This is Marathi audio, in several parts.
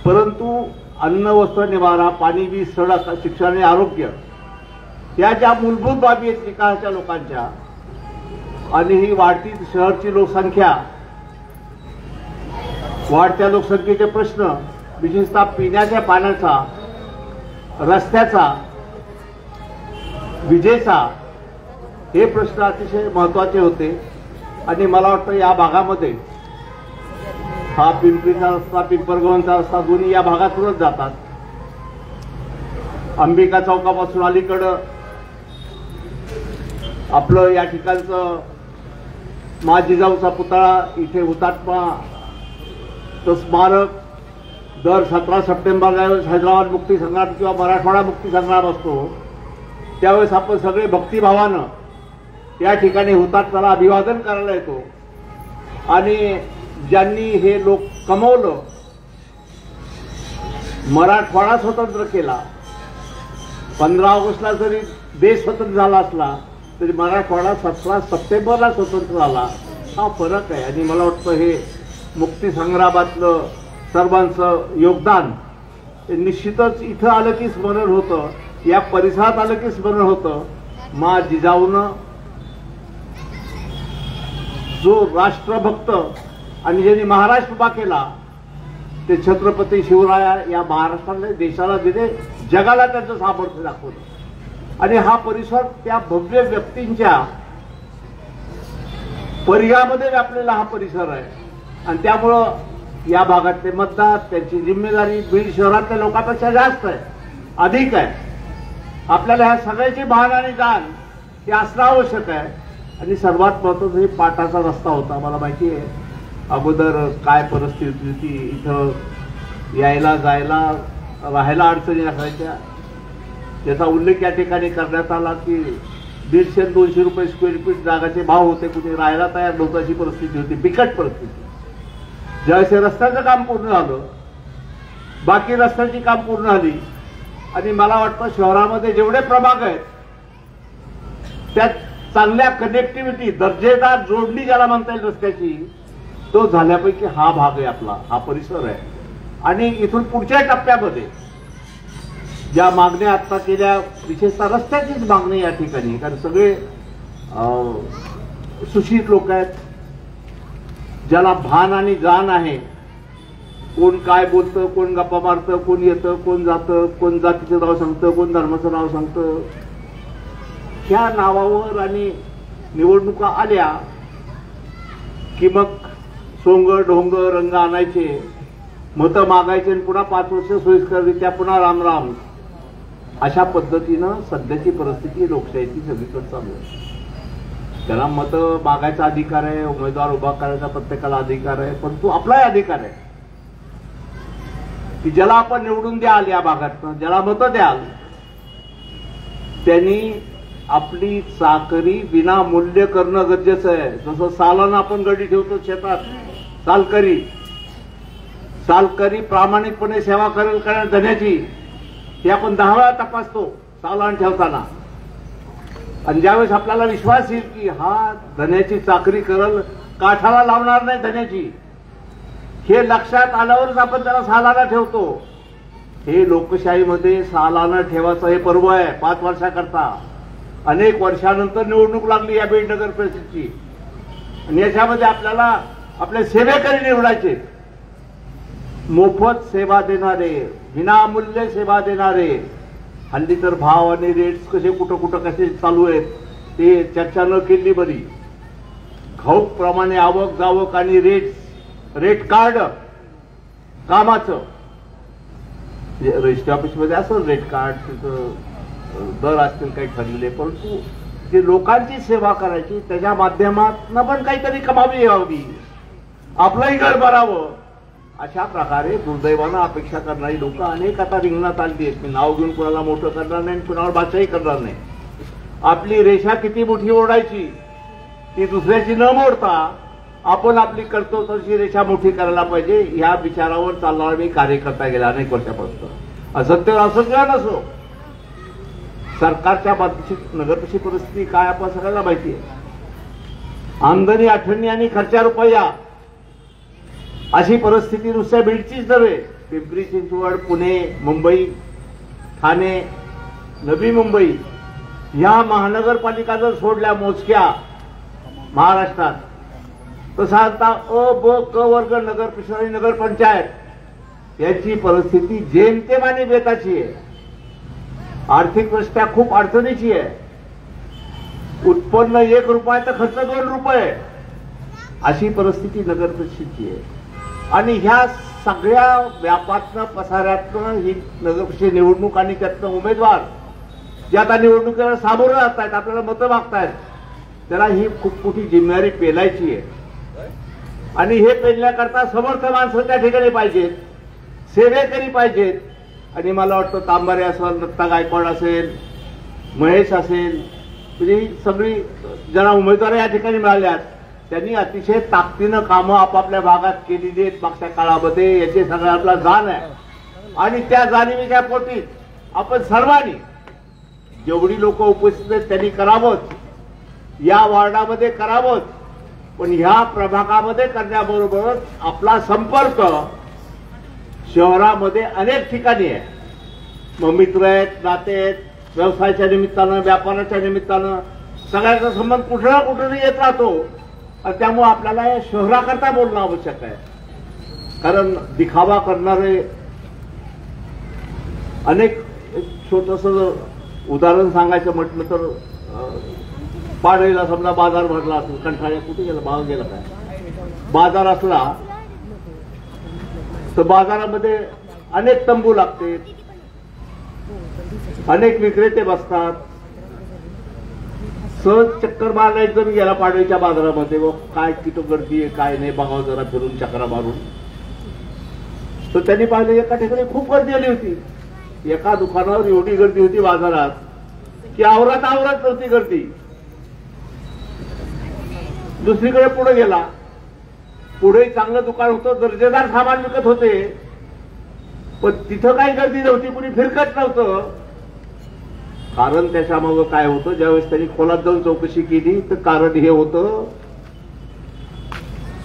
परंतु अन्न वस्त्र निवारा पाणी वीज सडक शिक्षण आणि आरोग्य या ज्या मूलभूत बाबी आहेत विकासाच्या लोकांच्या आणि ही वाढती शहरची लोकसंख्या वाढत्या लोकसंख्येचे प्रश्न विशेषतः पिण्याच्या पाण्याचा रस्त्याचा विजेचा हे प्रश्न अतिशय महत्त्वाचे होते आणि मला वाटतं या भागामध्ये हा पिंपरीचा रस्ता पिंपरगावचा रस्ता दोन्ही या भागातूनच जातात. अंबिका चौकापासून अलीकडं आपलं या ठिकाणचं मा जिजाऊचा पुतळा इथे हुतात्मा स्मारक दर 17 सप्टेंबरला हैदराबाद मुक्ती संग्राम किंवा मराठवाडा मुक्ती संग्राम असतो त्यावेळेस आपण सगळे भक्तिभावानं या ठिकाणी हुतात्म्याला अभिवादन करायला येतो आणि ज्यांनी हे लोक कमवलं मराठवाडा स्वतंत्र केला 15 ऑगस्टला जरी देश स्वतंत्र झाला असला तरी मराठवाडा 17 सप्टेंबरला स्वतंत्र झाला हा फरक आहे. आणि मला वाटतं हे मुक्ती संग्रामातलं सर्वांचं योगदान हे निश्चितच इथं आलं की स्मरण होतं या परिसरात आलं की स्मरण होतं. मा जिजाऊनं जो राष्ट्रभक्त आणि ज्यांनी महाराष्ट्र उभा केला ते छत्रपती शिवराया या महाराष्ट्राने देशाला दिले जगाला त्यांचं सामर्थ्य दाखवलं आणि हा परिसर त्या भव्य व्यक्तींच्या परिघामध्ये व्यापलेला हा परिसर आहे आणि त्यामुळं या भागातले मतदार त्यांची जिम्मेदारी बीड शहरातल्या लोकांपेक्षा जास्त आहे अधिक आहे. आपल्याला ह्या सगळ्याची भान आणि जाण हे असणं आवश्यक आहे. आणि सर्वात महत्त्वाचं हे पाटाचा रस्ता होता. मला माहिती आहे अगोदर काय परिस्थिती होती इथं यायला जायला राहायला अडचणी असायच्या. त्याचा उल्लेख या ठिकाणी करण्यात आला की 150-200 रुपये स्क्वेअर फीट जागाचे भाव होते. कुठे राहायला तयार नव्हतं अशी परिस्थिती होती बिकट परिस्थिती. ज्यावेळेस रस्त्याचं काम पूर्ण झालं बाकी रस्त्याची काम पूर्ण झाली आणि मला वाटतं शहरामध्ये जेवढे प्रभाग आहेत त्यात चांगल्या कनेक्टिव्हिटी दर्जेदार जोडणी ज्याला म्हणता येईल रस्त्याची तो झाल्यापैकी हा भाग आहे आपला हा परिसर आहे. आणि इथून पुढच्या टप्प्यामध्ये ज्या मागण्या आता केल्या विशेषतः रस्त्याचीच मागणी या ठिकाणी कारण सगळे सुशिक्षित लोक आहेत ज्याला भान आणि जाण आहे. कोण काय बोलतं कोण गप्पा मारतं कोण येतं कोण जातं कोण जातीचं नाव सांगतं कोण धर्माचं नाव सांगतं. ह्या नावावर आणि निवडणुका आल्या की मग सोंग ढोंग रंग आणायचे मतं मागायचे आणि पुन्हा 5 वर्ष सोयीस्कररित्या पुन्हा रामराम अशा पद्धतीनं सध्याची परिस्थिती लोकशाहीची सगळीकडे चालू आहे. त्याला मतं मागायचा अधिकार आहे उमेदवार उभा करायचा प्रत्येकाला अधिकार आहे पण तो आपलाही अधिकार आहे की ज्याला आपण निवडून द्याल या भागातनं ज्याला मतं द्याल त्यांनी आपली चाकरी विनामूल्य करणं गरजेचं आहे. जसं सालाना आपण गडी ठेवतो शेतात सालकरी प्रामाणिकपणे सेवा करेल कारण धन्याची ही आपण 10 वेळा तपासतो सालान ठेवताना आणि ज्यावेळेस आपल्याला विश्वास येईल की हा धन्याची चाकरी करल काठाला लावणार नाही धन्याची हे लक्षात आल्यावरच आपण त्याला सालाना ठेवतो. हे लोकशाहीमध्ये सालाना ठेवायचं हे पर्व आहे 5 वर्षाकरता. अनेक वर्षानंतर निवडणूक लागली या बीड नगर परिषदेची आणि याच्यामध्ये आपल्याला आपले सेवेकरी निवडायचे मोफत सेवा देणारे विनामूल्य सेवा देणारे. हल्ली तर भाव आणि रेट्स कसे कुठं कसे चालू आहेत ते चर्चा न केली बरी. घाऊक प्रमाणे आवक जावक आणि रेट कार्ड कामाचं रजिस्ट्री ऑफिसमध्ये असेल रेट कार्ड तिथं दर असतील काही ठरलेले परंतु जे लोकांची सेवा करायची त्याच्या माध्यमातून पण काहीतरी कमावी यावी आपलंही घर भरावं अशा प्रकारे दुर्दैवानं अपेक्षा करणारी लोक अनेक आता रिंगणात आली आहेत. मी नाव घेऊन कुणाला मोठं करणार नाही कुणावर भाषाही करणार नाही. आपली रेषा किती मोठी ओढायची ती दुसऱ्याची न मोडता आपण आपली करतो तशी रेषा मोठी करायला पाहिजे ह्या विचारावर चालणारा मी कार्यकर्ता गेला अनेक वर्षापासून. असत्य असो किंवा नसो सरकारच्या बाबतीत नगरची परिस्थिती काय आपण सगळ्यांना माहिती आहे. आमदनी 98 आणि खर्चा रुपया अशी परिस्थिती नुसत्या बीडचीच नव्हे पिंपरी चिंचवड, पुणे, मुंबई, ठाणे, नवी मुंबई ह्या महानगरपालिका जर सोडल्या मोजक्या महाराष्ट्रात, तर साधारणतः अ, ब, क वर्ग नगर परिषद आणि नगरपंचायत यांची परिस्थिती जेमतेम आणि बेताची आहे. आर्थिकदृष्ट्या खूप अडचणीची आहे. उत्पन्न 1 रुपया तर खर्च 2 रुपये अशी परिस्थिती नगर परिषदेची आहे. आणि ह्या सगळ्या व्यापातनं पसाऱ्यातनं ही नगर परिषद निवडणूक आणि त्यातनं उमेदवार जे आता निवडणुकीला सामोरं जात आहेत, आपल्याला मतं मागतायत, त्याला ही खूप मोठी जिम्मेदारी पेलायची आहे. आणि हे पेलण्याकरता समर्थ माणसं त्या ठिकाणी पाहिजेत, सेवेकरी पाहिजेत. आणि मला वाटतं तांबारे असेल, दत्ता गायकवाड असेल, महेश असेल, म्हणजे ही सगळी ज्यांना उमेदवार या ठिकाणी मिळाल्यात त्यांनी अतिशय ताकदीनं कामं आपापल्या भागात केलेली आहेत मागच्या काळामध्ये. याची सगळं आपला जाण आहे. आणि त्या जाणीवीच्या पोटी आपण सर्वांनी जेवढी लोक उपस्थित आहेत त्यांनी करावंच, या वॉर्डामध्ये करावंच, पण ह्या प्रभागामध्ये करण्याबरोबरच आपला संपर्क शहरामध्ये अनेक ठिकाणी आहे. मग मित्र आहेत, नाते आहेत, व्यवसायाच्या निमित्तानं, व्यापाराच्या निमित्तानं सगळ्याचा संबंध कुठे ना कुठेतरी येत राहतो. आणि त्यामुळे आपल्याला या शहराकरता बोलणं आवश्यक आहे. कारण दिखावा करणारे अनेक, छोटंसं उदाहरण सांगायचं म्हटलं तर पाडळीला समजा बाजार भरला असेल, कंठाळ्या कुठे गेला, भाव गेला काय, बाजार असला तर बाजारामध्ये अनेक तंबू लागते, अनेक विक्रेते बसतात. सहज चक्कर मारला एक जण गेला पाडळीच्या बाजारामध्ये, व काय तिथं गर्दी आहे काय नाही बघावं जरा फिरून चक्रा मारून, तर त्यांनी पाहिलं एका ठिकाणी खूप गर्दी आली होती. एका दुकानावर एवढी गर्दी होती बाजारात की आवरात नव्हती गर्दी. दुसरीकडे पुढे गेला, पुढे चांगलं दुकान होतं, दर्जेदार सामान विकत होते, पण तिथं काही गर्दी नव्हती, कुणी फिरकत नव्हतं. कारण त्याच्यामागं काय होतं, ज्यावेळेस त्यांनी खोलात जाऊन चौकशी केली तर कारण हे होतं,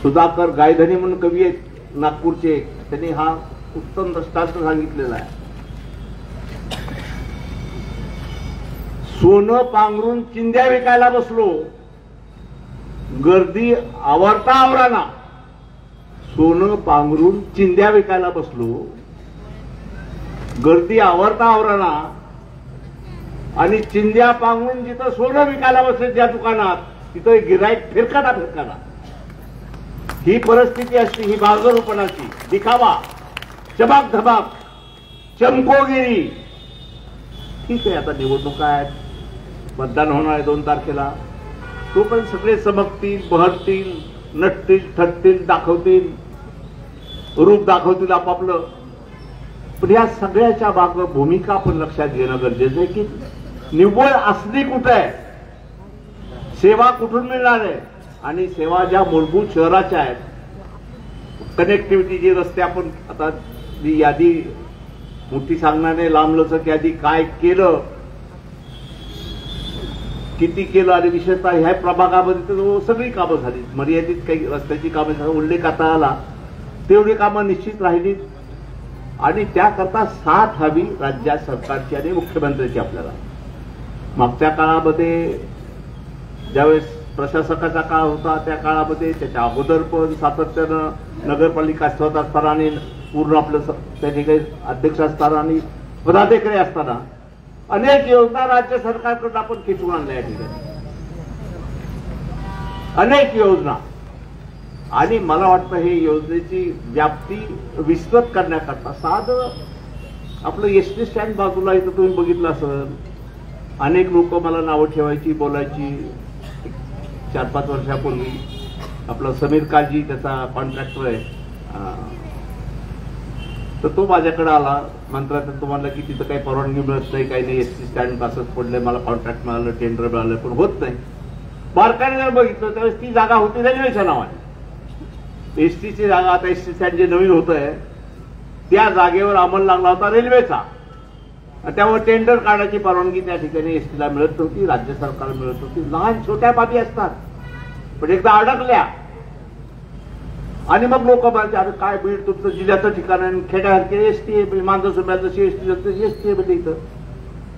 सुधाकर गायधनी म्हणून कवी आहेत नागपूरचे, त्यांनी हा उत्तम दृष्टांत सांगितलेला आहे. सोनं पांघरून चिंध्या विकायला बसलो, गर्दी आवरता आवराना. सोनं पांघरून चिंध्या विकायला बसलो, गर्दी आवरता आवराना. आणि चिंध्या पांघरून जिथं सोनं विकायला बसले ज्या दुकानात, तिथं गिराईक फिरकाना. ही परिस्थिती असते, ही बाजारूपणाची, दिखावा, चमक धमक, चमकोगिरी. ठीक आहे, आता निवडणुका आहेत, मतदान होणार आहे 2 तारखेला. तोपर्यंत सगळे चमकतील, बहरतील, नटतील, थटतील, दाखवतील, रूप दाखवतील आपापलं. पण या सगळ्याच्या मागे भूमिका आपण लक्षात घेणं गरजेचं आहे की निव्वळ असली कुठे आहे, सेवा कुठून मिळणार आहे. आणि सेवा ज्या मूलभूत शहराच्या आहेत, कनेक्टिव्हिटी, जे रस्ते आपण आता जी यादी मोठी सांगणारे लांबलचक यादी काय केलं, किती केलं, आणि विशेषतः ह्या प्रभागामध्ये तर सगळी कामं झाली. मर्यादित काही रस्त्याची कामं झाली, उल्लेख आता आला, तेवढी कामं निश्चित राहिली. आणि त्याकरता साथ हवी राज्य सरकारची आणि मुख्यमंत्र्यांची. आपल्याला मागच्या काळामध्ये ज्यावेळेस प्रशासकाचा काळ होता त्या काळामध्ये, त्याच्या अगोदर पण सातत्यानं नगरपालिका होत असताना आणि पूर्ण आपलं त्या ठिकाणी अध्यक्ष असताना आणि पदाधिकारी असताना अनेक योजना राज्य सरकारकडून आपण खिचून आणल्या या ठिकाणी, अनेक योजना. आणि मला वाटतं हे योजनेची व्याप्ती विस्तृत करण्याकरता साधं आपलं एसटी स्टँड बाजूला इथं तुम्ही बघितलं असेल, अनेक लोक मला नावं ठेवायची, बोलायची. 4-5 वर्षापूर्वी आपला समीर काळजी त्याचा कॉन्ट्रॅक्टर आहे, तर तो माझ्याकडे आला, मंत्रालयात तुम्हाला की तिथं काही परवानगी मिळत नाही, काही नाही, एसटी स्टँड असंच पडलंय, मला कॉन्ट्रॅक्ट मिळालं, टेंडर मिळालं, पण होत नाही. बारकाईने जर बघितलं त्यावेळेस ती जागा होती रेल्वेच्या नावाने. एसटीची जागा, आता एसटी स्टँड जे नवीन होत आहे त्या जागेवर अंमल लागला होता रेल्वेचा. त्यामुळे टेंडर काढायची परवानगी त्या ठिकाणी एसटीला मिळत नव्हती, राज्य सरकारला मिळत होती. लहान छोट्या बाबी असतात, पण एकदा अडकल्या आणि मग लोक म्हणायचे अरे काय बीड तुमचं जिल्ह्याचं ठिकाण आहे, खेड्यासारखे एसटी मानधन सुम्याला जशी एसटी एसटी म्हणजे इथं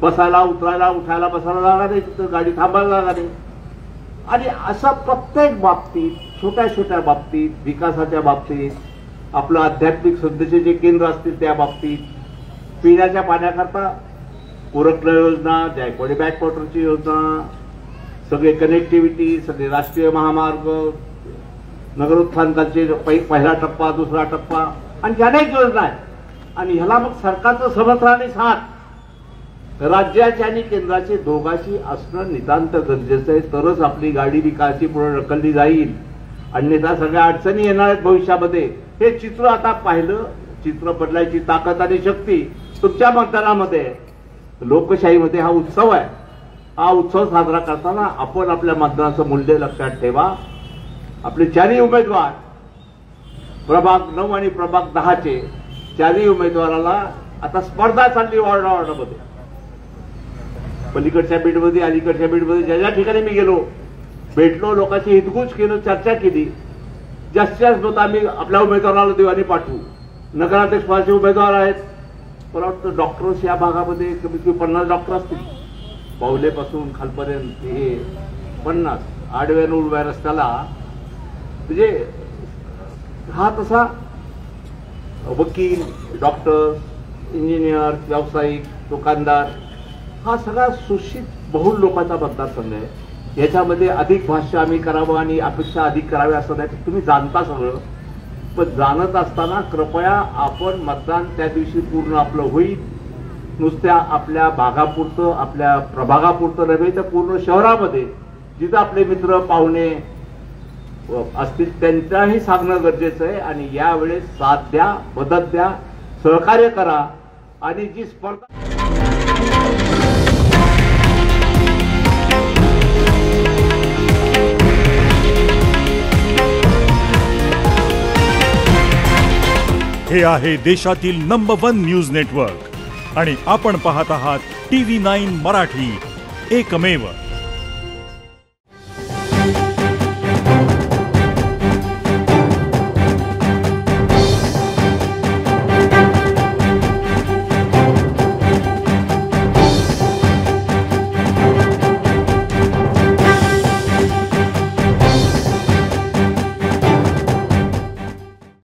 बसायला उतरायला उठायला बसायला जागा नाही, तिथं गाडी थांबायला जागा नाही. आणि असं प्रत्येक बाबतीत छोट्या छोट्या बाबतीत विकासाच्या बाबतीत आपलं आध्यात्मिक श्रद्धेचे जे केंद्र असतील त्या बाबतीत पिण्याच्या पाण्याकरता कोरकला योजना, जायकवाडी बॅकवॉटरची योजना, सगळे कनेक्टिव्हिटी, सगळे राष्ट्रीय महामार्ग, नगरोत्थानकाचे पहिला टप्पा दुसरा टप्पा आणि अनेक योजना आहेत. आणि ह्याला मग सरकारचं समर्थन आणि साथ राज्याचे आणि केंद्राचे दोघांची असणं नितांत गरजेचं आहे. तरच आपली गाडी विकासाची पुढे ढकलली जाईल. अन्यथा सगळ्या अडचणी येणार आहेत भविष्यामध्ये. हे चित्र आता पाहिलं, चित्र बदलायची ताकद आणि शक्ती तुमच्या मतदानामध्ये. लोकशाहीमध्ये हा उत्सव आहे. हा उत्सव साजरा करताना आपण आपल्या मतदानाचं मूल्य लक्षात ठेवा. आपले चारही उमेदवार प्रभाग 9 आणि प्रभाग 10चे चारही उमेदवाराला आता स्पर्धा चालली वॉर्डामध्ये. पलीकडच्या बीडमध्ये अलीकडच्या बीडमध्ये ज्या ज्या ठिकाणी मी गेलो, भेटलो, लोकांची हितगुज केलं, चर्चा केली. जास्तीत जास्त मत आम्ही आपल्या उमेदवाराला देऊ आणि पाठवू. नगराध्यक्ष पदाचे उमेदवार आहेत. मला वाटतं डॉक्टर्स या भागामध्ये कमीत कमी 50 डॉक्टर असतील, पावलेपासून खालपर्यंत. हे 50 आडव्या उडव्या रस्त्याला म्हणजे हा तसा वकील, डॉक्टर, इंजिनियर, व्यावसायिक, दुकानदार हा सगळा सुशिक्षित बहुल लोकांचा मतदारसंघ आहे. याच्यामध्ये अधिक भाष्य आम्ही करावं आणि अपेक्षा अधिक कराव्या असं नाही. तुम्ही जाणता सगळं, पण जाणत असताना कृपया आपण मतदान त्या दिवशी पूर्ण आपलं होईल. नुसत्या आपल्या भागापुरतं आपल्या प्रभागापुरतं नव्हे तर पूर्ण शहरामध्ये जिथं आपले मित्र पाहुणे असतील त्यांच्याही सांगणं गरजेचं आहे. आणि यावेळेस साथ द्या, मदत द्या, सहकार्य करा. आणि जी स्पर्धा हे आहे देशातील नंबर 1 न्यूज नेटवर्क आणि आपण पाहत आहात TV9 मराठी, एकमेव.